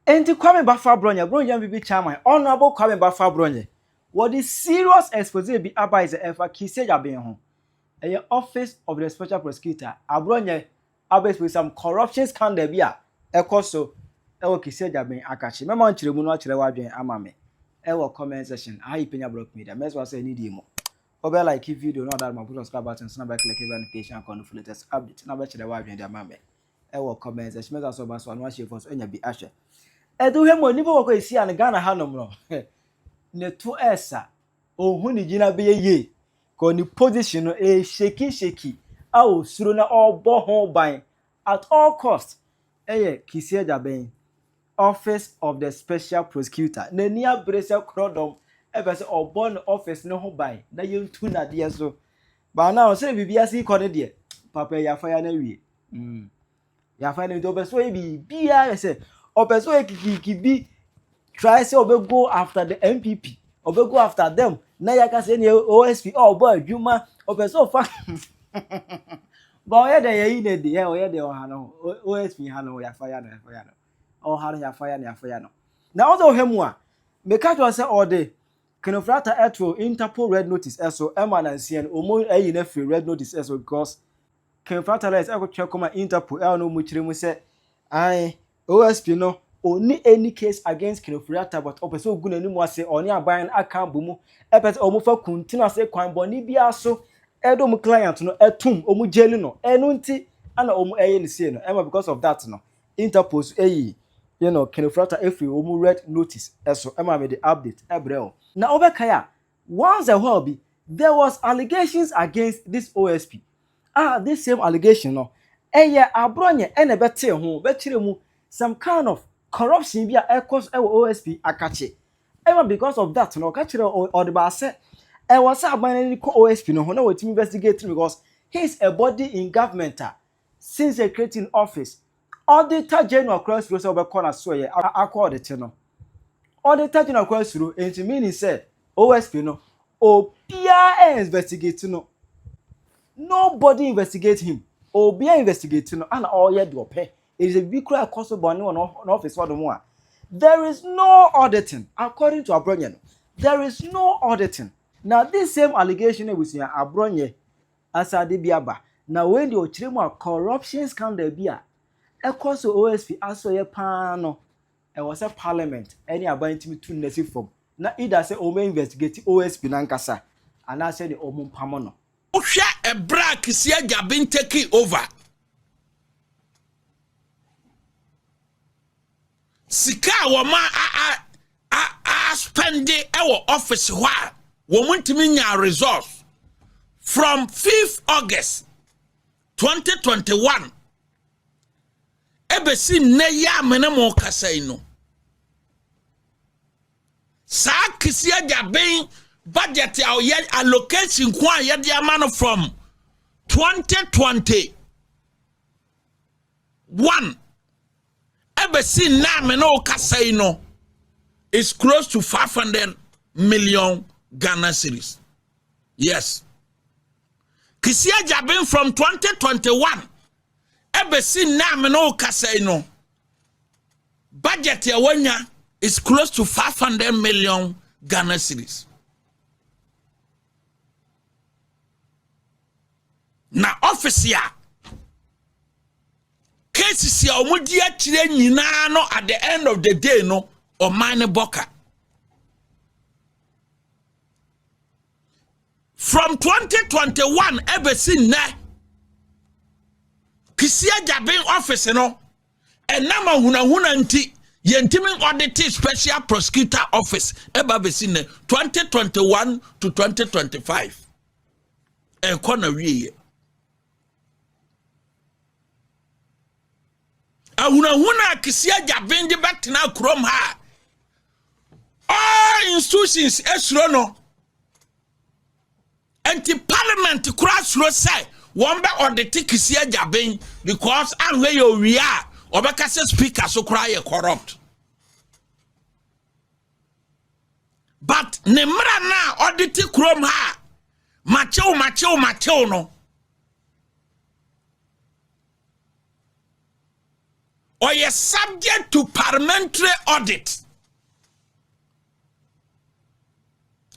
Enti Kwame Bafo Abronye, Abronye BB chairman, Honorable Kwame Bafo Abronye. What is serious expose be about is ever kise jaben ho. A office of the special prosecutor. Abronye abes with some corruption scandal bia. Ekoso ewo kise jaben akachi. Mema nchire mu no akire wadwen amame. Ewo comment section. Ayi Penyah block media. Mess was say need mo. Obe like video no that my put on subscribe button so na ba click notification icon for latest update. Na ba chire wadwen dia amame. Ewo comment section. Mess so ba so no share for so enya bi ahwe. Edu hemo nipa wako esi an Ghana hanom no ne to esa ohun ni gina be ye ko ni position no shaky a osuro na obo ho ban at all cost kisi ajaben office of the special prosecutor na ni abrese krodom be se obo no office no ho ban na yentu na de so ba na o se bibia si ko ne de papa ya fa ya na wie ya fa na do be so e bibia se opeso ekiki bi try say obe go after the MPP obe go after them na ya ka say ni OSP boy adwuma opeso fa ba oye de ye ne de oye de oha no OSP ha no ya fa ya no oha no ya fa ya no na ozo hemu a me ka jo say ode kenofrata etro Interpol red notice eso ema na nsia omo ayi na free red notice eso because kenofrata les eko check come Interpol no mu kire mu say ai OSP no only any case against Kenofriata but opese ogun animu ase oni aban aka bomu epese omufa continue ase kwan boni bia so edom client no etum omu jeli no enu nti ana omu eye ni se no ema because of that no Interpol eyi Kenofriata every omu red notice eso ema me the update ebreo na obekaya once a while be there was allegations against this OSP this same allegation no eye Abronye ene bete ho bekire mu some kind of corruption be a cause OSP akache. Even because of that, no catch or the bar said, I was a man OSP no no to investigate because he's a body in government since a creating office. Auditor General cross through over corner so yeah, accord it no. Auditor General cross through into meaning said OSP no Obia investigate no. Nobody investigate him. Obia investigate no and all yet do pay. It is a big cry cost of money on office for the more. There is no auditing, according to Abronye. There is no auditing. Now, this same allegation we see Abronye as a DBaba. Now, when the Ochirimo corruption scandal be a cost of OSP as a panel, it was a parliament, any about to necessary form. Now, either say Ome investigate OSP Nankasa, and I said the Omum Pamono. A brack is here been taking over. Sika woma spend our office wa womuntimi nya results from 5th August 2021 ebesi ne ya menemo kasai no sa kisia jaben budget our allocation kwa ye dia man from 2021 ebesi na me no kasai no is close to 500 million Ghana cedis. Yes. Kisia Jabin from 2021 ebesi na me no kasai no budget ya wanya is close to 500 million Ghana cedis. Na office ya cases ya omudi akire nyina no at the end of the day no o mane boka from 2021 ebesi na kisia Jabin office no enama hunahuna nti yentimi audit special prosecutor office eba besi na 2021 to 2025 kona wiye ahunahuna kisia Jabin de batina krom ha all institutions esro no anti parliament crossroad say one be audit kisia Jabin because and where you we are obeka say speaker so cry corrupt but nemra na audit krom ha macho no or is subject to parliamentary audit.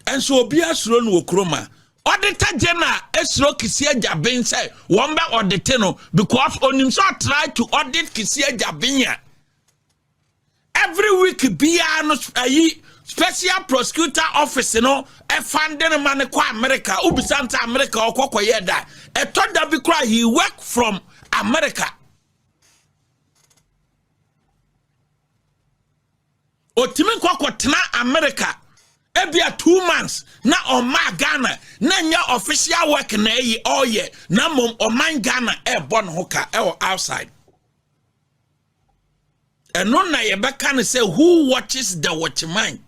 And so be a slow no chroma. Auditor General Esro Kisia Jabin say, Wamba auditeno because on himself try to audit Kisia Jabinya. Every week be a special prosecutor office, you know, a funding man kwa America, Ubisanta America or Koko Yeda. A thought that because he work from America. Otimi Koko Tna America. Ebia 2 months na oma Ghana na nya official work na yi all year na mom oman Ghana e born hoka e outside. And no na yebeka ne say who watches the watchman.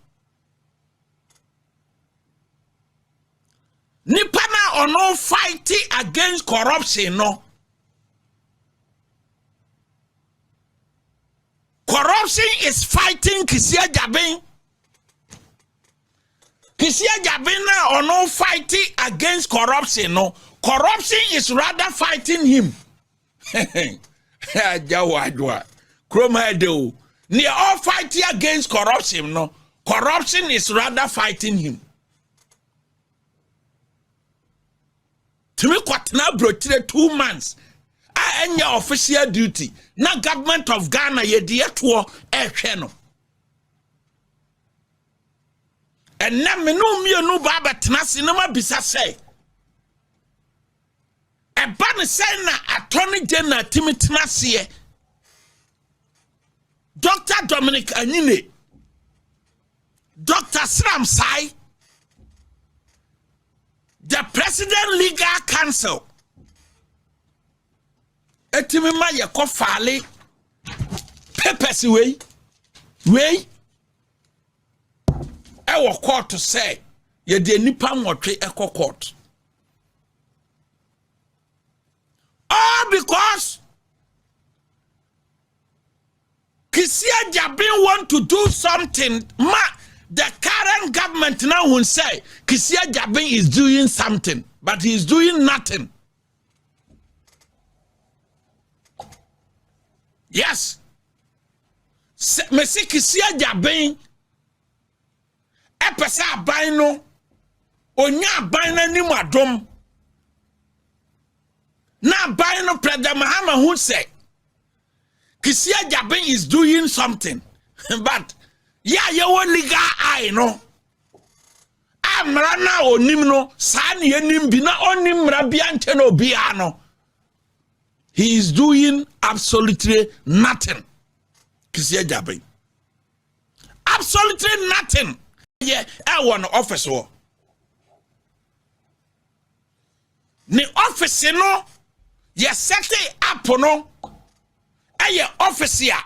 Nipa na ono fighting against corruption no. Corruption is fighting Kisia Jabin. Kisia Jabina or no fighting against corruption, no. Corruption is rather fighting him. Jawadwa. Kromado. They all fighting against corruption, no. Corruption is rather fighting him. To me, kwatna brotire 2 months. I end your official duty. Na government of Ghana ye dietwo channel. And na me no baba tenase no ma bisa say. E ba ne say na attorney general timi tenase. Dr. Dominic Anyine. Dr. Sram Sai. The President Legal Council. Etimi ma ye ko fale papers we our court to say, ye de nipa nwotwe echo court. All because Kisia Jabin want to do something, the current government now will say Kisia Jabin is doing something, but he is doing nothing. Yes. Me see Kisia Jabin epesa aban no onya aban na nim adom na aban no President Mahama who say Kisia Jabin is doing something but yeah you legal eye no amra na onim no sa ne anim bi na onim mra bia nche no bia no he is doing absolutely nothing. Kisia Jabin absolutely nothing. Yeah, I want office war. The office no, ye set it up no. Aye office ya.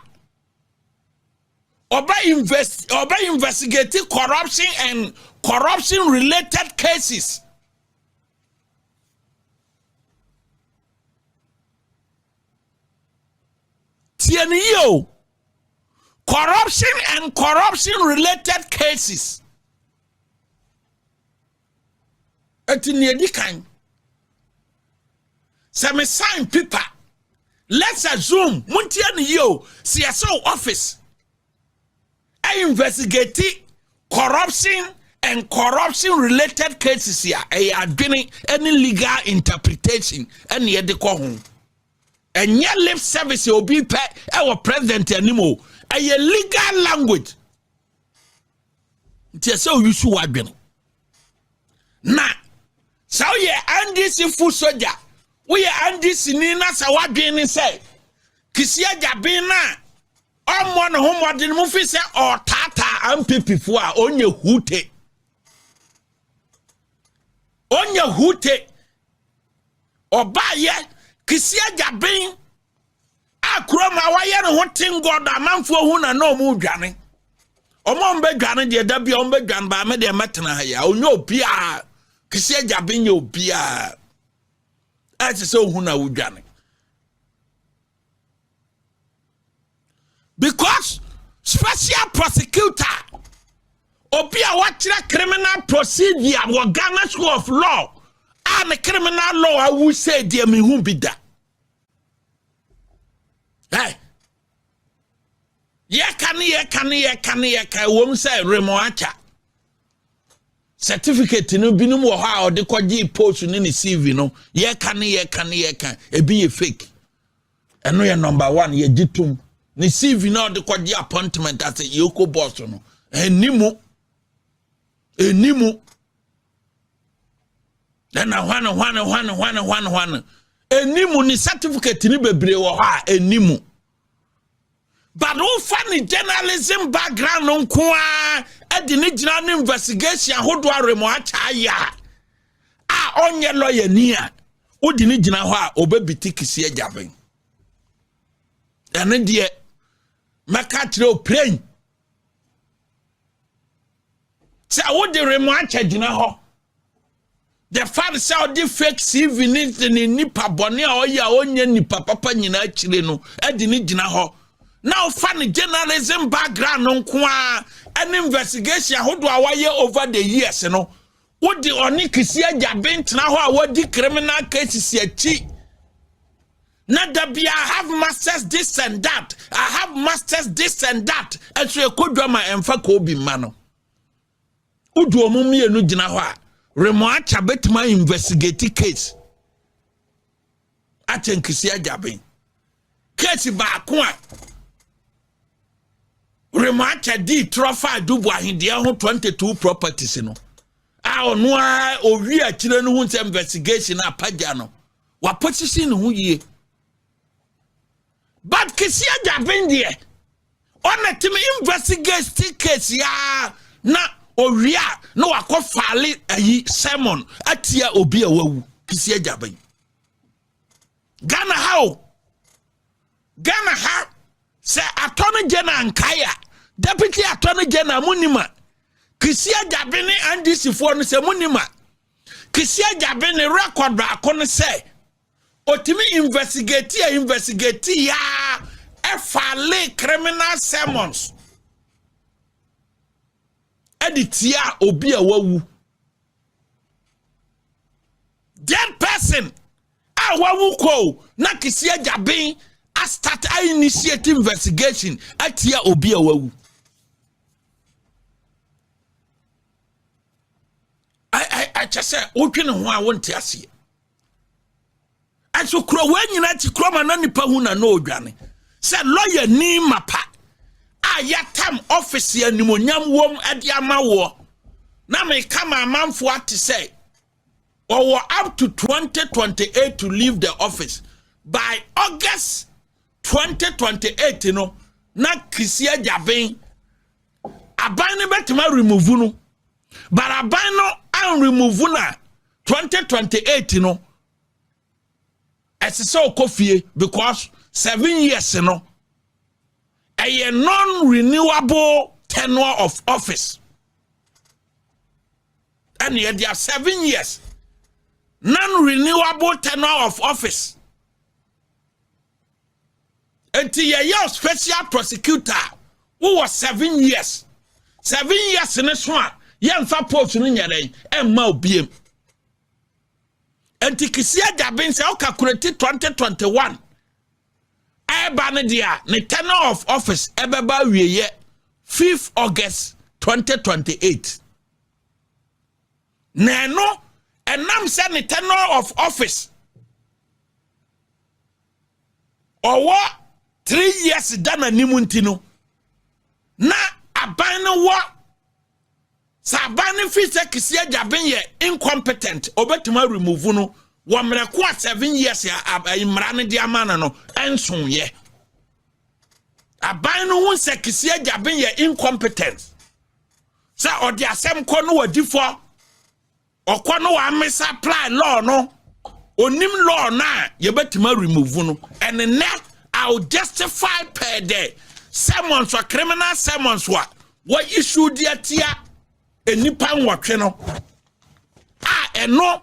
Oba investigating corruption and corruption related cases. TNEO. Corruption and corruption related cases. Etiniedi kan. Some sign paper. Let's assume Muntian yo CSO office. I investigate corruption and corruption related cases here. I are doing any legal interpretation and yet the home. And yet lip service will be our president anymore. A legal language. So you should have been. Now, so yeah, and this full soldier. We are and this Nina Sawadin say. Kisia Jabina. One home what the movie say or Tata and people for on your hoote. On your hoote. Or by yet, Kisia Jabin. Akroma wire hunting God a man for who no move Johnny. Omon be Johnny, the W on be John by me, the matana here. Oh no, Pia. Kisia Jabin, yo, Pia. As so who now Johnny. Because special prosecutor Opia watch criminal procedure or Ghana School of Law and the criminal law I will say dear me won't be that. Hey, ye can wom say remoacha certificate no binum wo ha o de kwaji post ni ni CV no ye can e be ye fake eno ye number 1 ye gitum ni CV no de kwaji appointment as a yoko boss no enimu then na hwan enimu ni certificate ni bebre wo ha enimu. But who funny journalism background on kwa edini jina investigation hodo aremo acha ya onye lawyer ni a odini jina ho a obebiti kisi ajaben ene de maka tire o plain say wodi remo acha jina ho the fact say odi fake CV ni nipa bone a oya onye nipa papa nyina akire no edini jina ho. Now funny journalism background on kwa an investigation how do I over the years you know what the onikisia jabent now what the criminal cases here not that be I have masters this and that I have masters this and that and so could drama and fuck obi mano udu omumi enu jina ho a remoacha betima investigate case atenkisia jaben case ba ko Remacha di trofa dubu ahinde ho 22 properties no ono a owi a kire no hu investigation apaja no wa position no hu yie but kisia jaben de ona timi investigate case ya na owi a no akofale ayi sermon atia obi a wawu kisia jaben Ghana how say attorney general nkaya deputy attorney general munima kisia jabene and this for no say munima kisia jabene record ba kono say otimi investigate ya efale criminal sermons editia obi a wawu dead person a wawu ko na kisia jabene I start initiate investigation at here obi awu. I just say open ho a won te ase. Aso kro when nyina ti kro ma na nipa hu na no odwane. Say lawyer ni mapa. Ayatam office animonyam wom ade amawo. Na me kama amanfo ate say or up to 2028 to leave the office by August 2028 no na kisia jaben aban ne betima remove no but aban no an remove na 2028 no ese so kofie because 7 years no a non-renewable tenure of office and yet there are 7 years non-renewable tenure of office. Until your special prosecutor who was 7 years. 7 years in this one. Young for post in your name and mau BM. Until Kisia Jabin say, okay, calculated 2021. Banadia, the tenure of office, Ebeba ye 5th August 2028. Nano, and nam said the tenure of office. Or what? 3 years dana nimuntino na abane wo sabane fi se kisia jaben ye incompetent obetuma remove no wo mreko 7 years ya imra ne dia mana no enson ye abane no won se kisia jaben ye incompetent sa odi asem ko no wadifo okọ no wa mesa apply law no onim law na ye betuma remove no and net I'll justify per day. Sermons or criminal sermons what issue dear tia a nipan wakeno. And no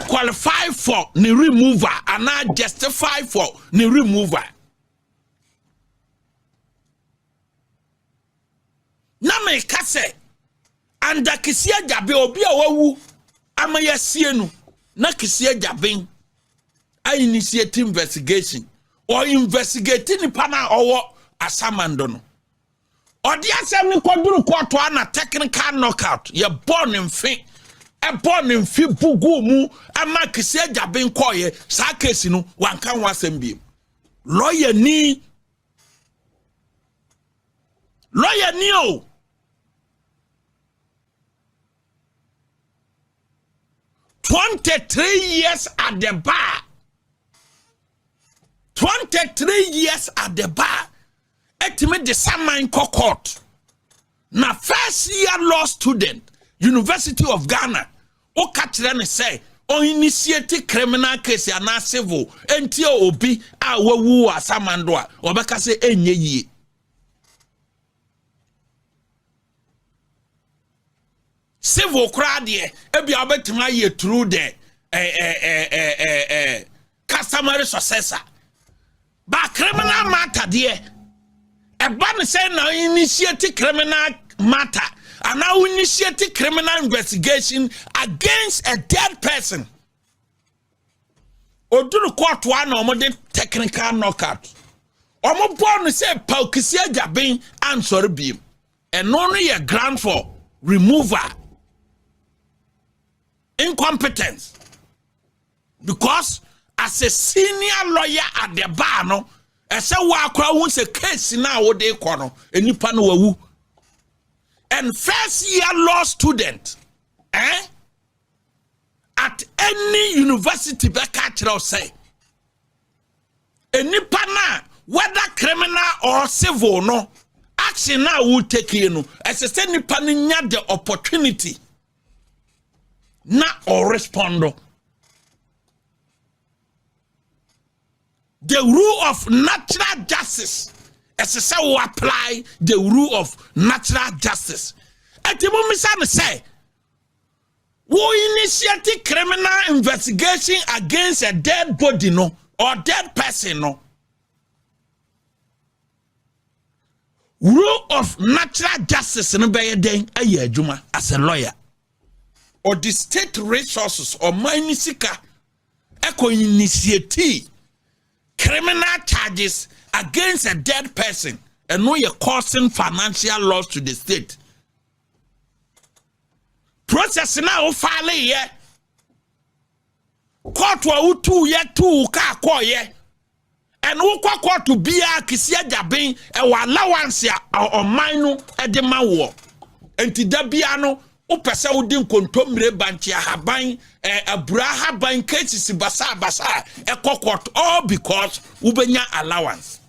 qualify for the remover and not justify for the remover. Na me kase anda kisia jabe obi a wawu amaya sienu na kisia jabe I initiate investigation or investigating the panel or asamando no odi asem ni koduru court na technical knockout ye born in fin e born in fi bugu mu ama kisi ajaben koye sa case no wanka ho asem bi lawyer ni o 23 years at the bar. 23 years at the bar. Etime the Saman court. Na first year law student, University of Ghana. O katire say, o initiate criminal case na civil. Enti obi a wawu asamando a obeka say enye yi. Civil crowd here, ebi abetima ye through the customary successor. But criminal matter there, a ban say now initiate criminal matter, and now initiate criminal investigation against a dead person. Oduru court one or more technical knockout. Omo born say Paukisia Jabin answer beam, and only a grant for remover. Incompetence, because as a senior lawyer at the bar, no, as a wakra wants a case now what they call a nipano and first year law student, at any university back say a nipana whether criminal or civil no action now will take you as a nipana the opportunity. Na or respondo. The rule of natural justice. As I say, we apply the rule of natural justice. At the moment, say, we initiate criminal investigation against a dead body, no, or dead person, no. Rule of natural justice, no, by a day, as a lawyer. Or the state resources or minisika echo initiate criminal charges against a dead person and no you're causing financial loss to the state. Process now file ye court wa 2 year 2 ka ko ye and wo kwa court to be a kisia jabin e wa allowance o manu e de ma wo enti da bia no o pese wo din kontomre banchi ahaban abura haban cases basa e court all because wo benya allowance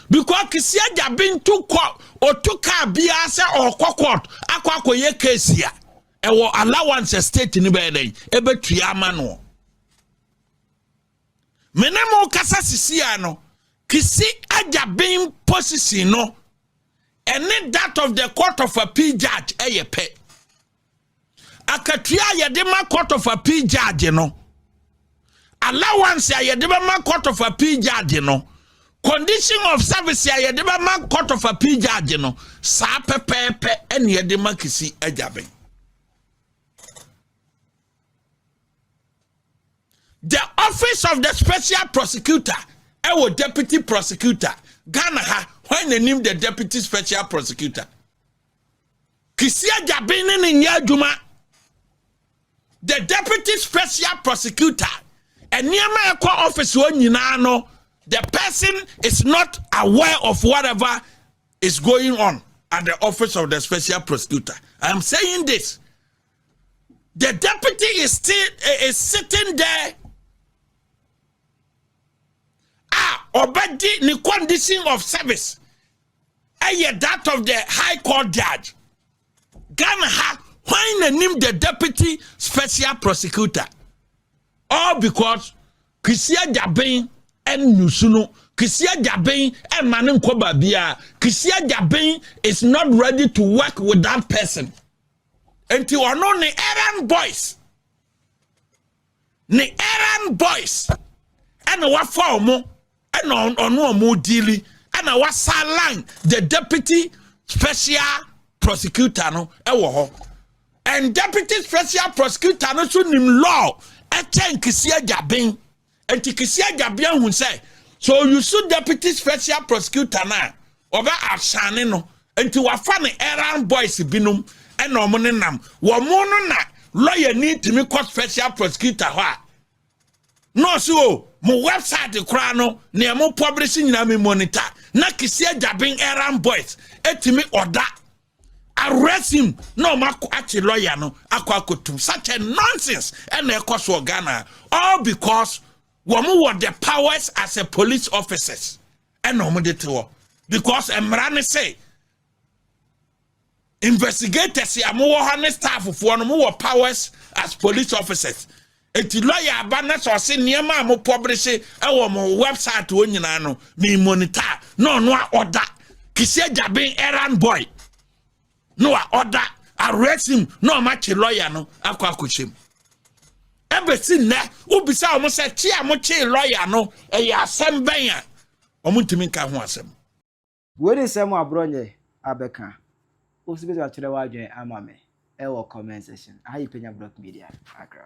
because kisia jabin to court o to ka bia se o court akwakoye case ya e wo allowance state ni be den e betua ama no menemo kasa sisia no kisi ajabin position no and then that of the court of appeal judge pe akatua yedema court of appeal judge no allowance yedema court of appeal judge no condition of service yedema court of appeal judge no sa pepepe en yedema kisi ajaben. The office of the special prosecutor deputy prosecutor Ghana ha when they name the deputy special prosecutor. Kisia Jabin in Yaduma, the deputy special prosecutor, and near my office when you know the person is not aware of whatever is going on at the office of the special prosecutor. I am saying this. The deputy is sitting there. Obedi ni condition of service. That of the High Court judge. Ghana ha when they name the deputy special prosecutor. All because Kisia Jabin and Nusuno, Kisia Jabin and Manin Kobabia, Kisia Jabin is not ready to work with that person. Until you know the errand boys. The errand boys. And what form? And on no more dealing. And I was salang the deputy special prosecutor no and deputy special prosecutor no so nim law Kisia Jabin and Kisia Jabin who say So you sue deputy special prosecutor na oba asane no enti wafa ne errand boys binum e no mo ne nam wo mo no na lawyer need to me court special prosecutor ho a no so mo website kra no ne mo publishing na me monitor na kisia jabin errand boys etimi order arrest him no actually lawyer no akwakotum such a nonsense and e cost for Ghana all because woman want the powers as a police officers and no mo because emrane say investigators ya mo honest staff for no mo powers as police officers eti lawyer abana so se niema mo publish e wo mo website wo nyina no me monitor no order kisia jabin errand boy no order arrest him no match lawyer no akwakochim ebesi ne ubisa omo se chia mo chi lawyer no e ya asem ben a omo ntimi nka ho asem we dey say mo Abronye abeka OSP to atire wa adwen ama me e wo comment section how you Penyah Block Media Accra.